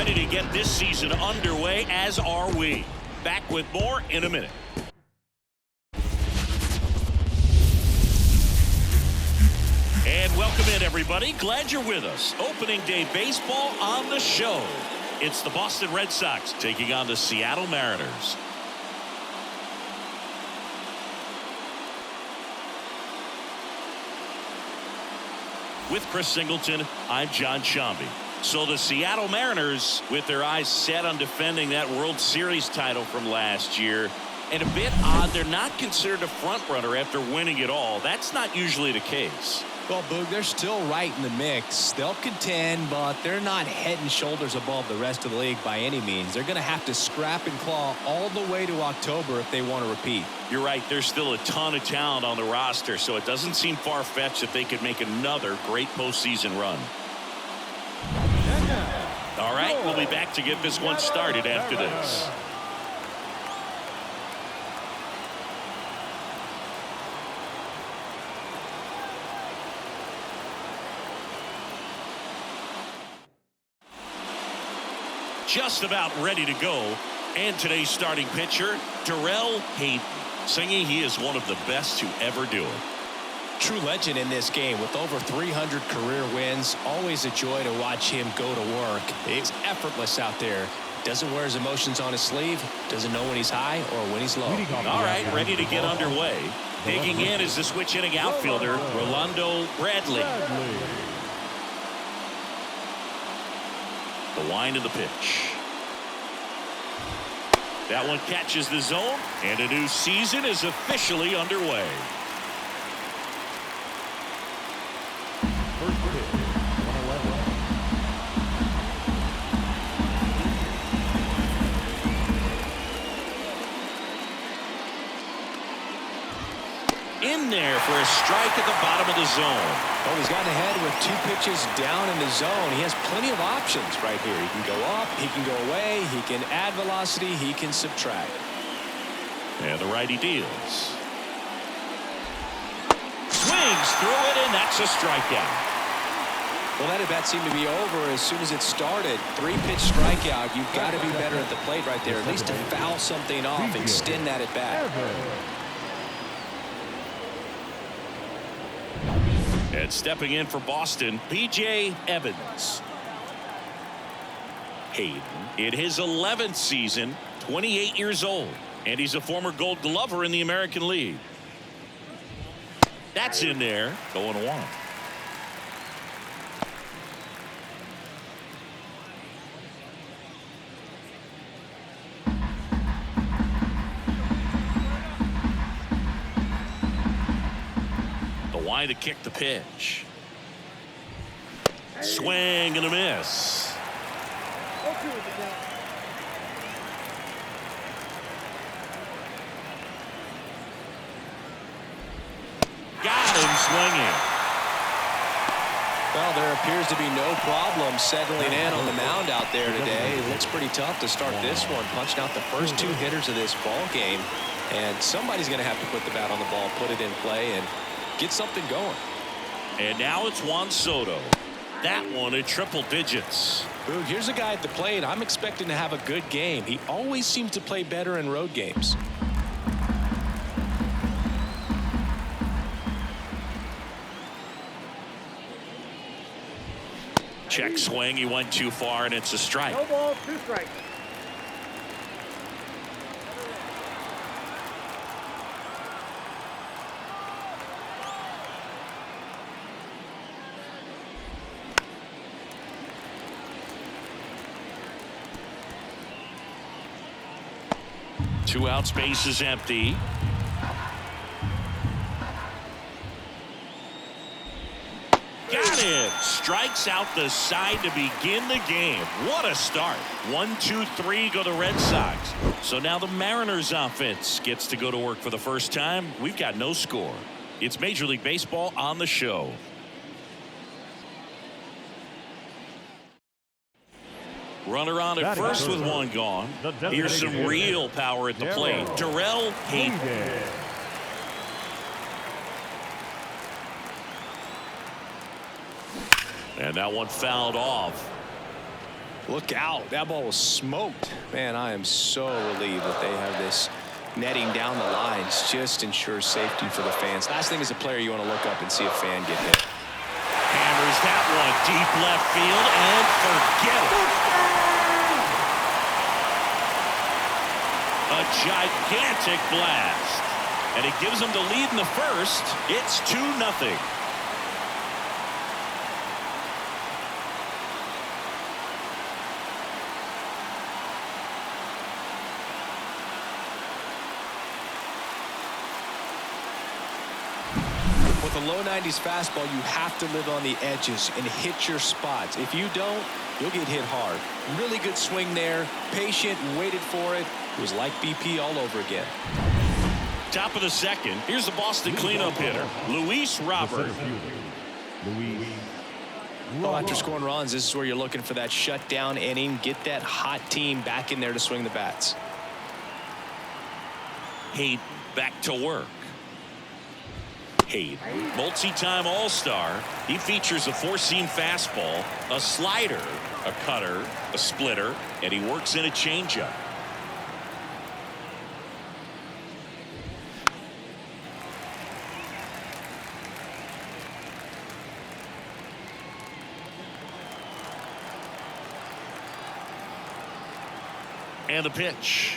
ready to get this season underway, as are we. Back with more in a minute. And welcome in, everybody. Glad you're with us. Opening day baseball on the show. It's the Boston Red Sox taking on the Seattle Mariners. With Chris Singleton, I'm John Shambi. So the Seattle Mariners, with their eyes set on defending that World Series title from last year, and a bit odd, they're not considered a front runner after winning it all. That's not usually the case. Well, Boog, they're still right in the mix. They'll contend, but they're not head and shoulders above the rest of the league by any means. They're going to have to scrap and claw all the way to October if they want to repeat. You're right. There's still a ton of talent on the roster, so it doesn't seem far-fetched that they could make another great postseason run. All right, we'll be back to get this one started after this. Just about ready to go. And today's starting pitcher, Darrell Hayden, singing he is one of the best to ever do it. True legend in this game with over 300 career wins. Always a joy to watch him go to work. He's effortless out there. Doesn't wear his emotions on his sleeve. Doesn't know when he's high or when he's low. All right, ready to get underway. Digging in is the switch hitting outfielder, Rolando Bradley. The wind of the pitch. That one catches the zone, and a new season is officially underway. First pitch, 111. In there for a strike at the bottom of the zone. Oh, he's gotten ahead with 2 pitches down in the zone. He has plenty of options right here. He can go up, he can go away, he can add velocity, he can subtract. And the righty deals. Swings through it, and that's a strikeout. Well, that at bat seemed to be over as soon as it started. 3-pitch strikeout. You've got to be better at the plate right there, at least to foul something off, extend that at bat. And stepping in for Boston, B.J. Evans. Hayden in his 11th season, 28 years old, and he's a former Gold Glover in the American League. That's in there, going 1. To kick the pitch. Swing and a miss. Got him swinging. Well, there appears to be no problem settling in on the mound out there today. It looks pretty tough to start this one. Punched out the first 2 hitters of this ball game, and somebody's going to have to put the bat on the ball, put it in play, and get something going. And now it's Juan Soto. That one at triple digits. Boog, here's a guy at the plate. I'm expecting to have a good game. He always seems to play better in road games. Check swing. He went too far, and it's a strike. No ball, 2 strikes. Two outs, base is empty. Got it. Strikes out the side to begin the game. What a start. 1, 2, 3 go the Red Sox. So now the Mariners offense gets to go to work for the first time. We've got no score. It's Major League Baseball on the show. Runner on at first with 1 gone. Here's some real power at the plate. Darrell Hayden. And that one fouled off. Look out. That ball was smoked. Man, I am so relieved that they have this netting down the lines. Just ensures safety for the fans. Last thing as a player, you want to look up and see a fan get hit. Hammers that one deep left field and forget it. A gigantic blast. And it gives them the lead in the first. It's 2-0. With a low 90s fastball, you have to live on the edges and hit your spots. If you don't, you'll get hit hard. Really good swing there. Patient, waited for it. It was like BP all over again. Top of the second. Here's the Boston cleanup hitter, Luis Robert. Well, after scoring runs, this is where you're looking for that shutdown inning. Get that hot team back in there to swing the bats. Hayden back to work. Hayden, multi-time All-Star. He features a four-seam fastball, a slider, a cutter, a splitter, and he works in a changeup. And the pitch.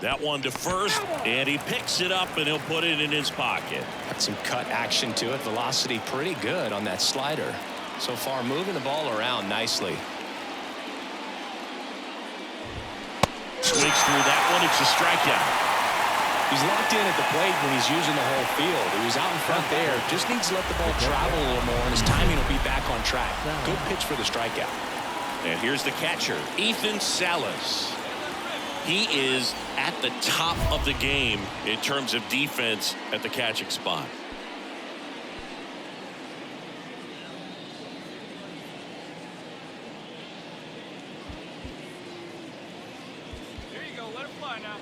That one to first, and he picks it up, and he'll put it in his pocket. Got some cut action to it. Velocity pretty good on that slider. So far, moving the ball around nicely. Swings through that one. It's a strikeout. He's locked in at the plate when he's using the whole field. He was out in front there. Just needs to let the ball travel a little more, and his timing will be back on track. Good pitch for the strikeout. And here's the catcher, Ethan Salas. He is at the top of the game in terms of defense at the catching spot. There you go. Let it fly now.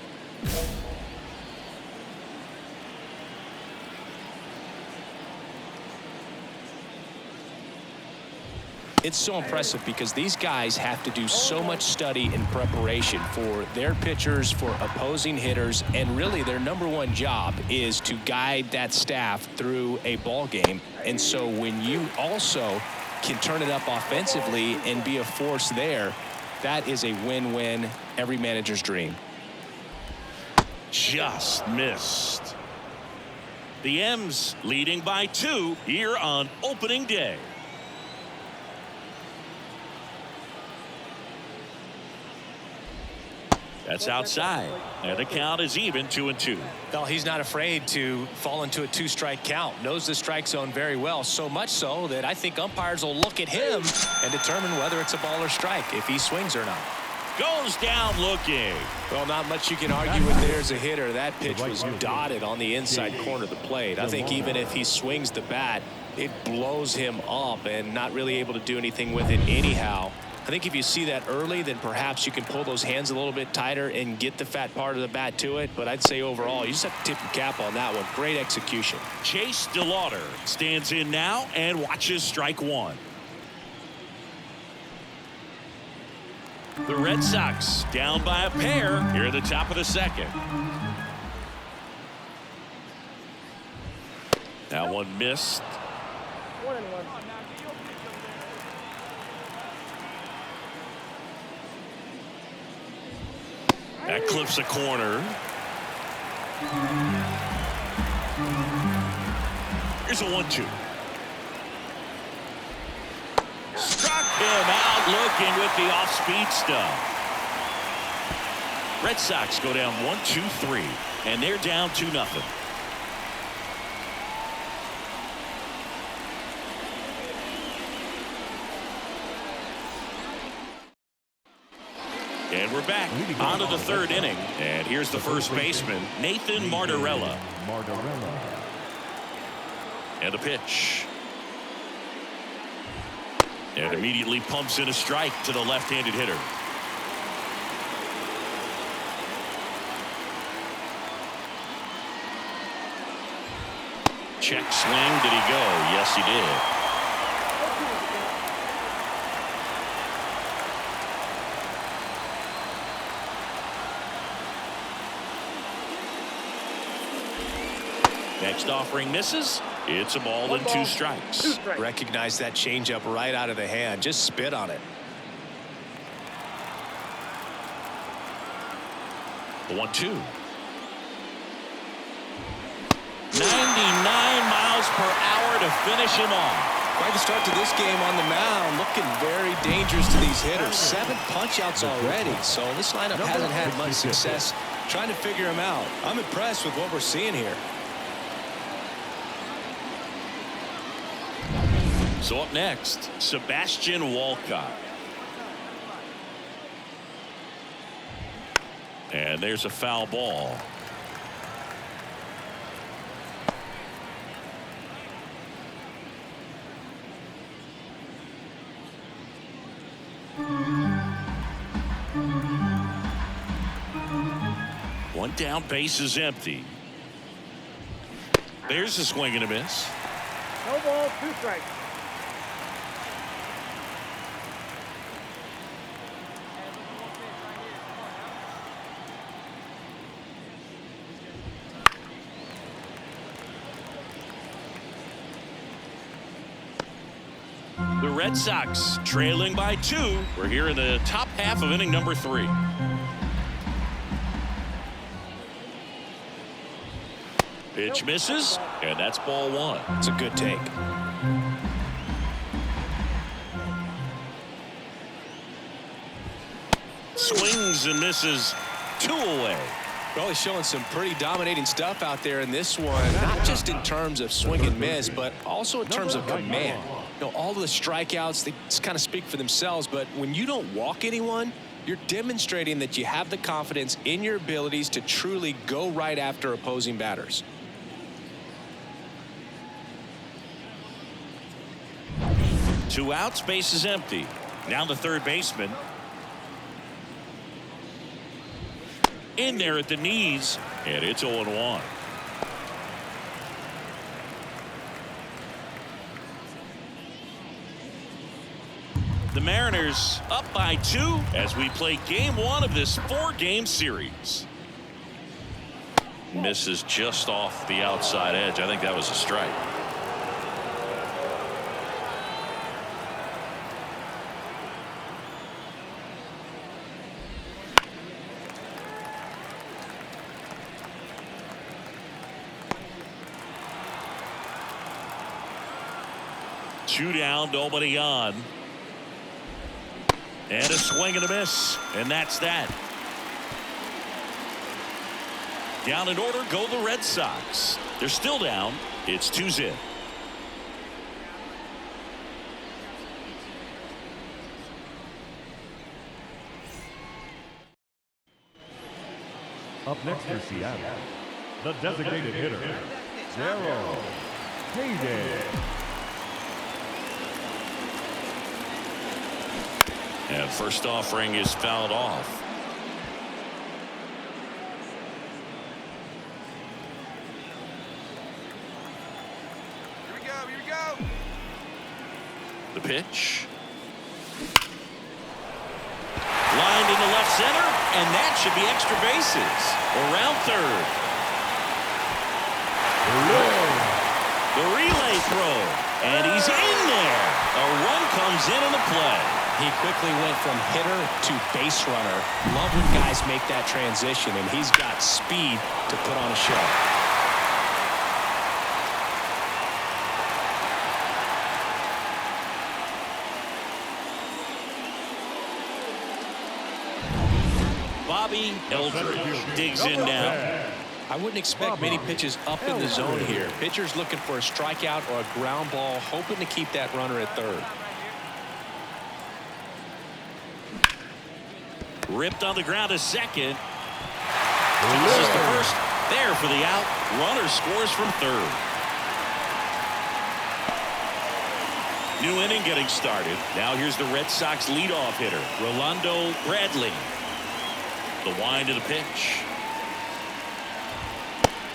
It's so impressive because these guys have to do so much study and preparation for their pitchers, for opposing hitters, and really their number one job is to guide that staff through a ball game. And so when you also can turn it up offensively and be a force there, that is a win-win, every manager's dream. Just missed. The M's leading by 2 here on opening day. That's outside, and the count is even 2-2. Well, he's not afraid to fall into a 2-strike count. Knows the strike zone very well, so much so that I think umpires will look at him and determine whether it's a ball or strike, if he swings or not. Goes down looking. Well, not much you can argue with there as a hitter. That pitch was dotted on the inside corner of the plate. I think even if he swings the bat, it blows him up and not really able to do anything with it anyhow. I think if you see that early, then perhaps you can pull those hands a little bit tighter and get the fat part of the bat to it. But I'd say overall, you just have to tip your cap on that one. Great execution. Chase DeLauder stands in now and watches strike one. The Red Sox down by a pair here at the top of the second. That one missed. 1-1. That clips a corner. Here's a 1-2. Struck him out looking with the off-speed stuff. Red Sox go down 1-2-3, and they're down 2-0. And we're back on to the third inning. And here's the first baseman, Nathan Martorella. And the pitch. And immediately pumps in a strike to the left-handed hitter. Check swing. Did he go? Yes, he did. Next offering misses. It's a ball and 2 strikes. 2 strikes. Recognize that changeup right out of the hand. Just spit on it. The 1-2. 99 miles per hour to finish him off. Quite the start to this game on the mound. Looking very dangerous to these hitters. 7 punch-outs already. So this lineup hasn't had much success trying to figure him out. I'm impressed with what we're seeing here. So up next, Sebastian Walcott. And there's a foul ball. One down, base is empty. There's a swing and a miss. No ball, 2 strikes. The Red Sox trailing by 2. We're here in the top half of inning number 3. Pitch misses, and that's ball 1. It's a good take. Swings and misses, 2 away. Really showing some pretty dominating stuff out there in this one. Not just in terms of swing and miss, but also in terms of command. You know, all of the strikeouts, they just kind of speak for themselves. But when you don't walk anyone, you're demonstrating that you have the confidence in your abilities to truly go right after opposing batters. Two outs, base is empty. Now the third baseman. In there at the knees, and it's 0-1. The Mariners up by 2 as we play game 1 of this 4-game series. Misses just off the outside edge. I think that was a strike. Two down, nobody on. And a swing and a miss. And that's that. Down in order go the Red Sox. They're still down. It's 2-0. Up next for Seattle, the designated hitter, Darryl Hayden. And first offering is fouled off. Here we go, here we go. The pitch. Lined into left center, and that should be extra bases. Around third. The relay throw, and he's in there. A run comes in the play. He quickly went from hitter to base runner. Love when guys make that transition, and he's got speed to put on a show. Bobby Eldridge digs in now. I wouldn't expect many pitches up in the zone here. Pitcher's looking for a strikeout or a ground ball, hoping to keep that runner at third. Ripped on the ground to second. This is the first. There for the out. Runner scores from third. New inning getting started. Now here's the Red Sox leadoff hitter, Rolando Bradley. The wind of the pitch.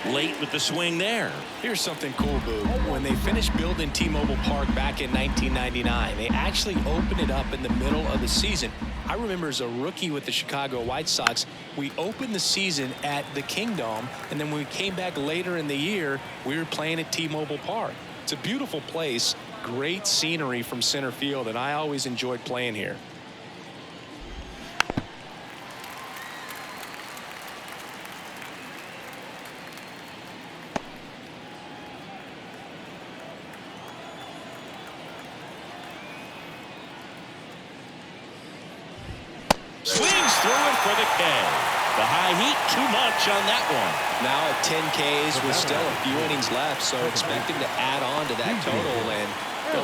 late with the swing there. Here's something cool, Boo. When they finished building T-Mobile Park back in 1999, they actually opened it up in the middle of the season. I remember as a rookie with the Chicago White Sox, we opened the season at the Kingdome, and then when we came back later in the year, we were playing at T-Mobile Park. It's a beautiful place, great scenery from center field, and I always enjoyed playing here. Swings through it for the K. The high heat, too much on that one. Now at 10 Ks with still a few innings left, so expect him to add on to that total. And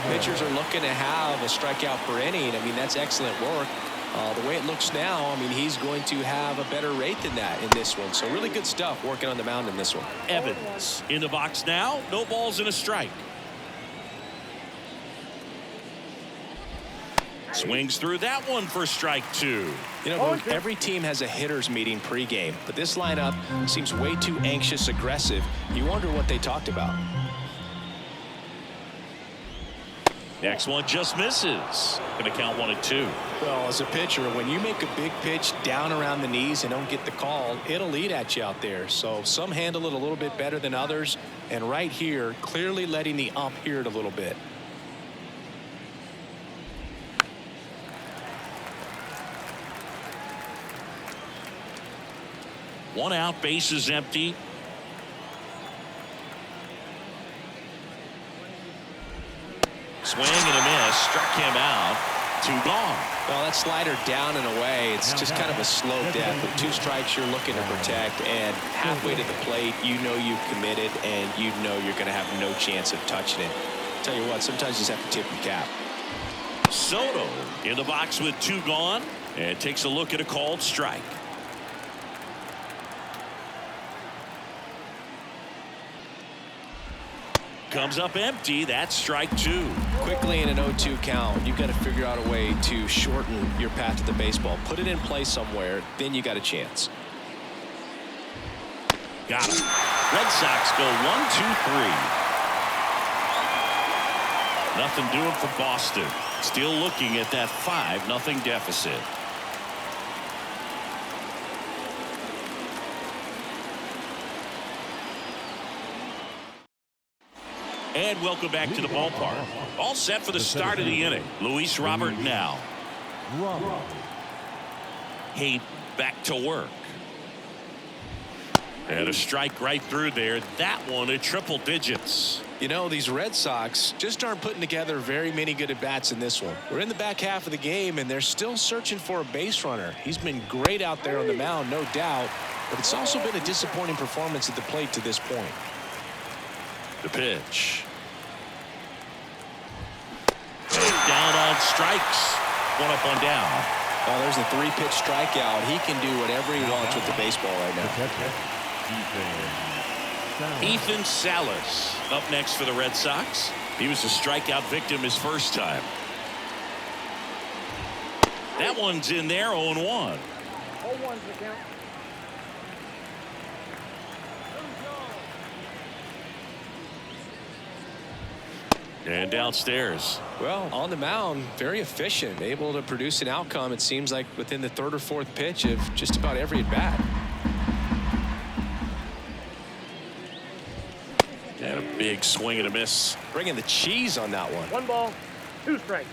pitchers are looking to have a strikeout per inning. I mean, that's excellent work. The way it looks now, I mean, he's going to have a better rate than that in this one. So really good stuff working on the mound in this one. Evans in the box now. No balls and a strike. Swings through that one for strike two. You know, every team has a hitters meeting pregame, but this lineup seems way too anxious, aggressive. You wonder what they talked about. Next one just misses. Going to count 1-2. Well, as a pitcher, when you make a big pitch down around the knees and don't get the call, it'll eat at you out there. So some handle it a little bit better than others. And right here, clearly letting the ump hear it a little bit. One out, bases empty. Swing and a miss, struck him out. Two gone. Well, that slider down and away, it's just kind of a slow death. With 2 strikes, you're looking to protect, and halfway to the plate, you know you've committed, and you know you're going to have no chance of touching it. Tell you what, sometimes you just have to tip your cap. Soto in the box with 2 gone, and takes a look at a called strike. Comes up empty. That's strike 2. Quickly in an 0-2 count, you've got to figure out a way to shorten your path to the baseball. Put it in play somewhere, then you got a chance. Got him. Red Sox go 1-2-3. Nothing doing for Boston. Still looking at that 5-0 deficit. And welcome back to the ballpark. All set for the start of the inning. Luis Robert now. Hey, back to work. And a strike right through there. That one at triple digits. You know, these Red Sox just aren't putting together very many good at-bats in this one. We're in the back half of the game, and they're still searching for a base runner. He's been great out there on the mound, no doubt, but it's also been a disappointing performance at the plate to this point. The pitch. Down on strikes. 1 up, 1 down. Well, there's a 3-pitch strikeout. He can do whatever he wants with the baseball right now. Ethan Salas up next for the Red Sox. He was a strikeout victim his first time. That one's in there, 0-1. 0-1's the count. And downstairs. Well, on the mound, very efficient, able to produce an outcome, it seems like, within the 3rd or 4th pitch of just about every at-bat. And a big swing and a miss. Bringing the cheese on that one. 1 ball, 2 strikes.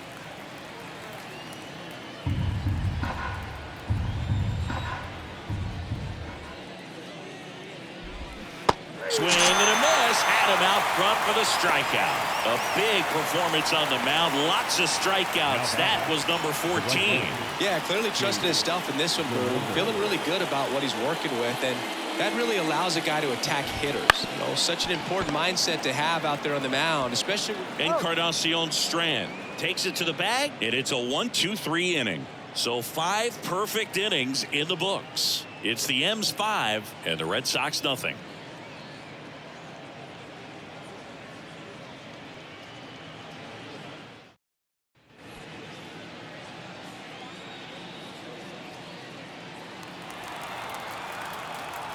Swing and a miss. Had him out front for the strikeout. A big performance on the mound. Lots of strikeouts. That was number 14. Yeah, clearly trusted his stuff in this one, Boo. Feeling really good about what he's working with, and that really allows a guy to attack hitters. You know, such an important mindset to have out there on the mound, especially. Encarnacion Strand takes it to the bag, and it's a 1-2-3 inning. So 5 perfect innings in the books. It's the M's 5 and the Red Sox nothing.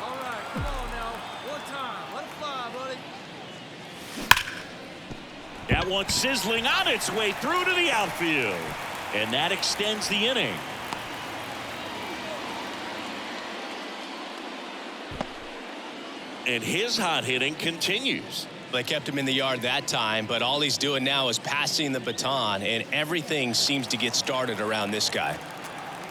All right, come on now. One time. That one sizzling on its way through to the outfield. And that extends the inning. And his hot hitting continues. They kept him in the yard that time, but all he's doing now is passing the baton, and everything seems to get started around this guy.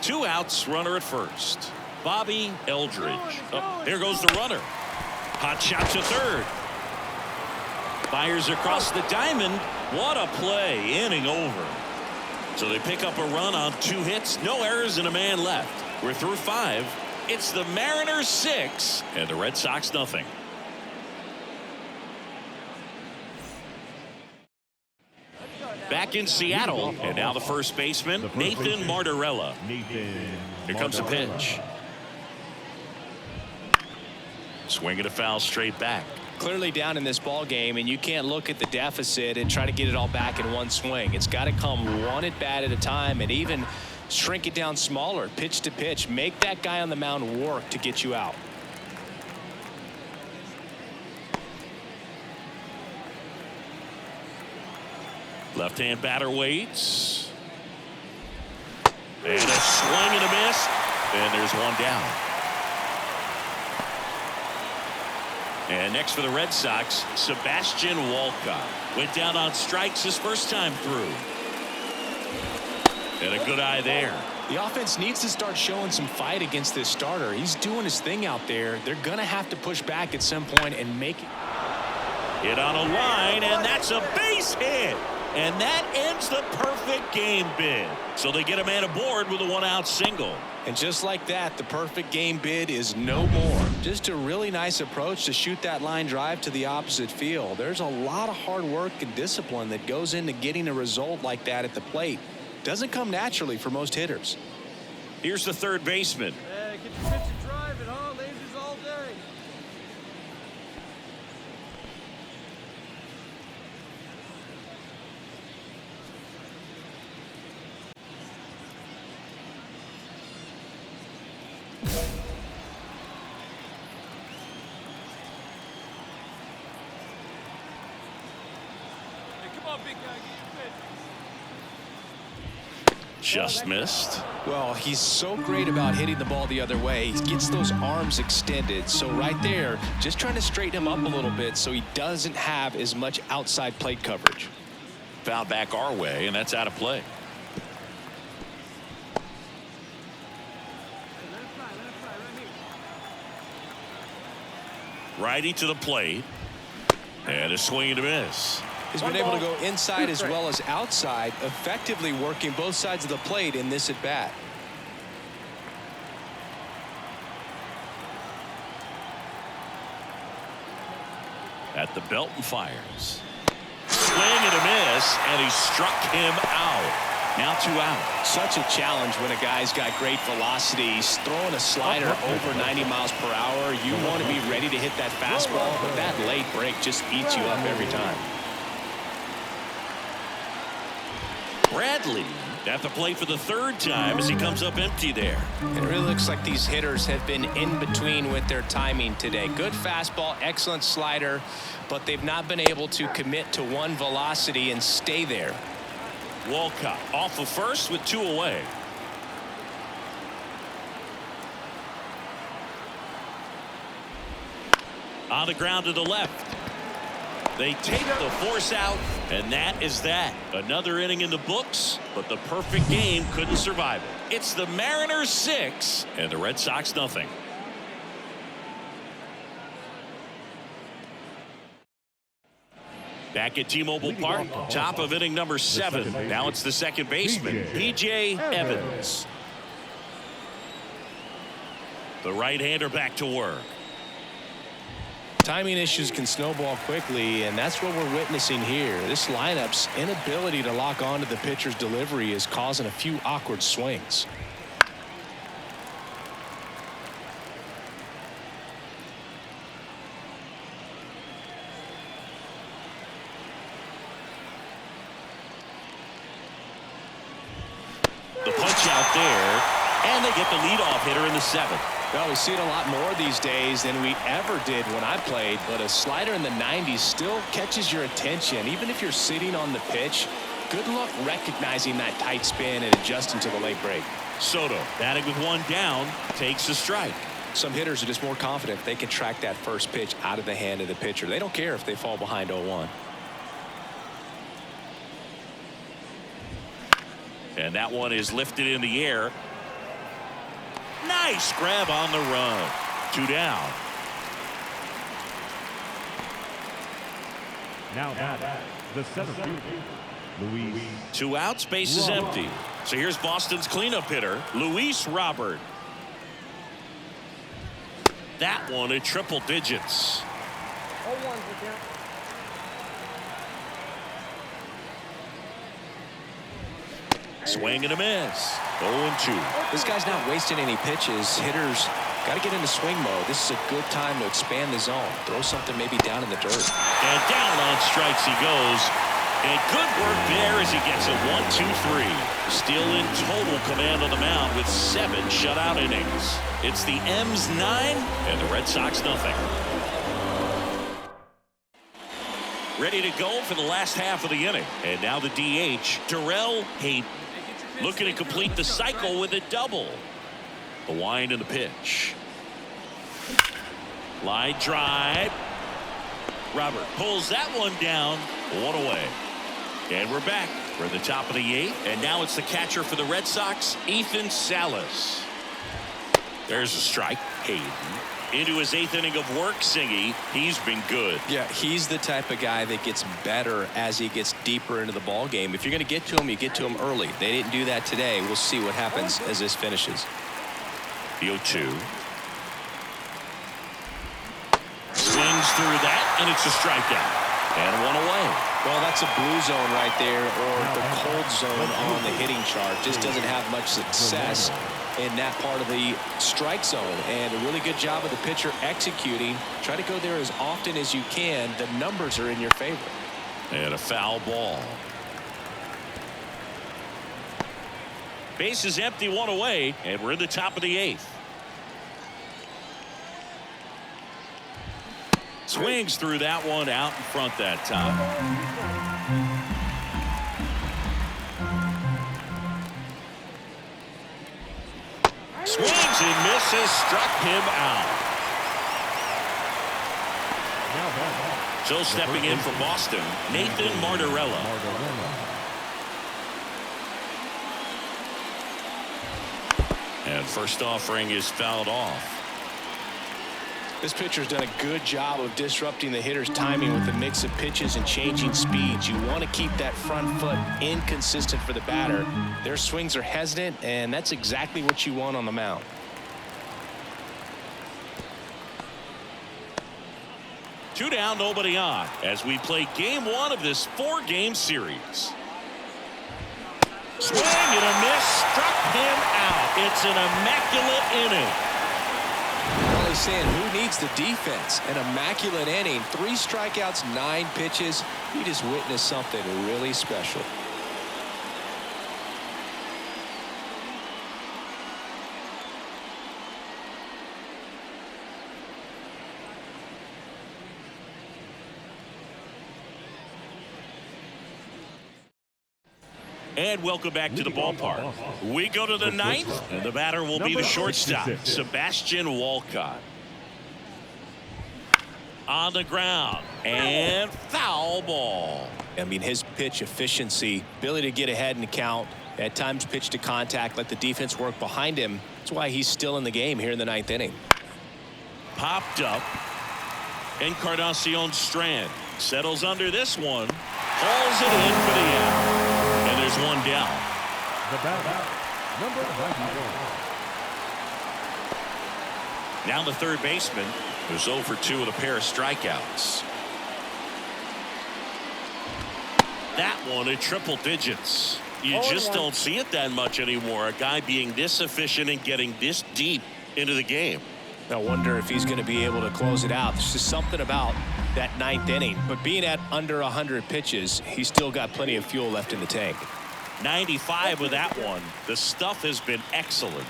2 outs, runner at first. Bobby Eldridge. Oh, there goes the runner. Hot shot to third. Fires across the diamond. What a play. Inning over. So they pick up a run on 2 hits. No errors and a man left. We're through 5. It's the Mariners 6 and the Red Sox nothing. Back in Seattle, and now the first baseman, Nathan Martorella. Here comes a pitch. Swing and a foul straight back. Clearly down in this ball game, and you can't look at the deficit and try to get it all back in one swing. It's got to come one at bat at a time, and even shrink it down smaller, pitch to pitch. Make that guy on the mound work to get you out. Left-hand batter waits. And a swing and a miss. And there's one down. And next for the Red Sox, Sebastian Walcott. Went down on strikes his first time through. And a good eye there. The offense needs to start showing some fight against this starter. He's doing his thing out there. They're going to have to push back at some point and make it. Hit on a line, and that's a base hit. And that ends the perfect game bid. So they get a man aboard with a 1-out single. And just like that, the perfect game bid is no more. Just a really nice approach to shoot that line drive to the opposite field. There's a lot of hard work and discipline that goes into getting a result like that at the plate. Doesn't come naturally for most hitters. Here's the third baseman. Get the pitch and drive it, huh? Lasers all day. Just missed. Well, he's so great about hitting the ball the other way. He gets those arms extended. So right there, just trying to straighten him up a little bit so he doesn't have as much outside plate coverage. Foul back our way, and that's out of play. Righty to the plate. And a swing and a miss. He's been able to go inside as well as outside, effectively working both sides of the plate in this at bat. At the belt and fires. Swing and a miss, and he struck him out. Now 2 out. Such a challenge when a guy's got great velocity. He's throwing a slider over 90 miles per hour. You want to be ready to hit that fastball, but that late break just eats you up every time. Bradley at the plate for the 3rd time as he comes up empty there. It really looks like these hitters have been in between with their timing today. Good fastball, excellent slider, but they've not been able to commit to one velocity and stay there. Walcott off of first with 2 away. On the ground to the left. They take the force out, and that is that. Another inning in the books, but the perfect game couldn't survive it. It's the Mariners 6 and the Red Sox nothing. Back at T-Mobile Park, top of inning number 7. Now it's the second baseman, B.J. Evans. The right-hander back to work. Timing issues can snowball quickly, and that's what we're witnessing here. This lineup's inability to lock onto the pitcher's delivery is causing a few awkward swings. The punch out there, and they get the leadoff hitter in the 7th. Well, we see it a lot more these days than we ever did when I played, but a slider in the 90s still catches your attention. Even if you're sitting on the pitch, good luck recognizing that tight spin and adjusting to the late break. Soto batting with one down, takes a strike. Some hitters are just more confident if they can track that first pitch out of the hand of the pitcher. They don't care if they fall behind 0-1. And that one is lifted in the air. Nice grab on the run. 2 down. Now back, the center fielder, Luis. 2 outs, base is empty. So here's Boston's cleanup hitter, Luis Robert. That one at triple digits. Swing and a miss. 0-2. This guy's not wasting any pitches. Hitters got to get into swing mode. This is a good time to expand the zone. Throw something maybe down in the dirt. And down on strikes he goes. And good work there as he gets it 1-2-3. Still in total command on the mound with 7 shutout innings. It's the M's 9 and the Red Sox nothing. Ready to go for the last half of the inning. And now the DH, Darrell Hayden. Looking to complete the cycle with a double. The wind and the pitch. Line drive. Robert pulls that one down. 1 away. And we're back. We're at the top of the 8th. And now it's the catcher for the Red Sox, Ethan Salas. There's a strike. Hayden. Into his 8th inning of work, Singy. He's been good. Yeah, he's the type of guy that gets better as he gets deeper into the ball game. If you're going to get to him, you get to him early. They didn't do that today. We'll see what happens as this finishes. The 0-2. Swings through that, and it's a strikeout. And 1 away. Well, that's a blue zone right there, or the cold zone on the hitting chart. Just doesn't have much success in that part of the strike zone, and a really good job of the pitcher executing. Try to go there as often as you can. The numbers are in your favor. And a foul ball. Base is empty, 1 away, and we're in the top of the 8th. Swings through that one out in front that time. Swings and misses, struck him out. So stepping in for Boston, Nathan Martorella. And first offering is fouled off. This pitcher's done a good job of disrupting the hitter's timing with a mix of pitches and changing speeds. You want to keep that front foot inconsistent for the batter. Their swings are hesitant, and that's exactly what you want on the mound. Two down, nobody on, as we play game 1 of this 4-game series. Swing and a miss, struck him out. It's an immaculate inning. Well, he's saying who needs the defense? An immaculate inning, 3 strikeouts, 9 pitches. You just witnessed something really special. And welcome back to the ballpark. We go to the 9th, and the batter will be the shortstop, Sebastian Walcott. On the ground, and foul ball. I mean, his pitch efficiency, ability to get ahead in the count, at times pitch to contact, let the defense work behind him. That's why he's still in the game here in the 9th inning. Popped up. Encarnacion Strand settles under this one, hauls it in for the out. And there's 1 down. The batter, number 91. Now the third baseman, who's 0 for 2 with a pair of strikeouts. That one at triple digits. You just don't see it that much anymore. A guy being this efficient and getting this deep into the game. I wonder if he's going to be able to close it out. There's just something about that 9th inning. But being at under 100 pitches, he's still got plenty of fuel left in the tank. 95 with that one. The stuff has been excellent.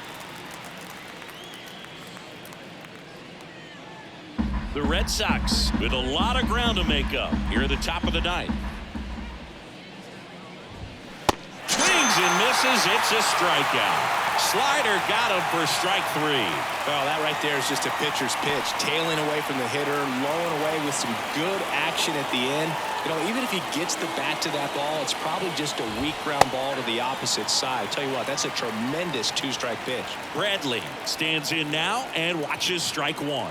The Red Sox with a lot of ground to make up here at the top of the ninth. Swings and misses. It's a strikeout. Slider got him for strike 3. Well, that right there is just a pitcher's pitch. Tailing away from the hitter, lowing away with some good action at the end. You know, even if he gets the bat to that ball, it's probably just a weak ground ball to the opposite side. Tell you what, that's a tremendous 2-strike pitch. Bradley stands in now and watches strike 1.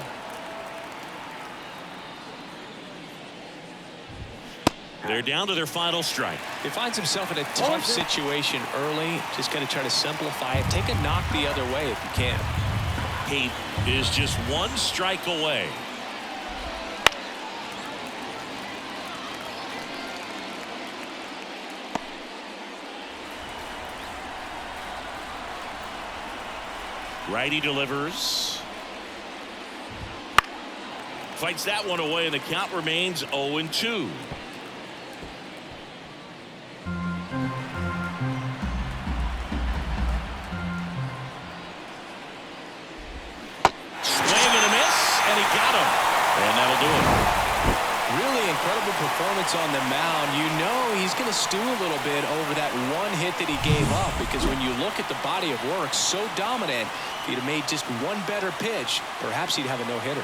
They're down to their final strike. He finds himself in a tough situation early. Just got to try to simplify it. Take a knock the other way if you can. He is just 1 strike away. Righty delivers. Fights that one away, and the count remains 0-2. Incredible performance on the mound. You know he's going to stew a little bit over that 1 hit that he gave up, because when you look at the body of work, so dominant, if he'd have made just 1 better pitch, perhaps he'd have a no-hitter.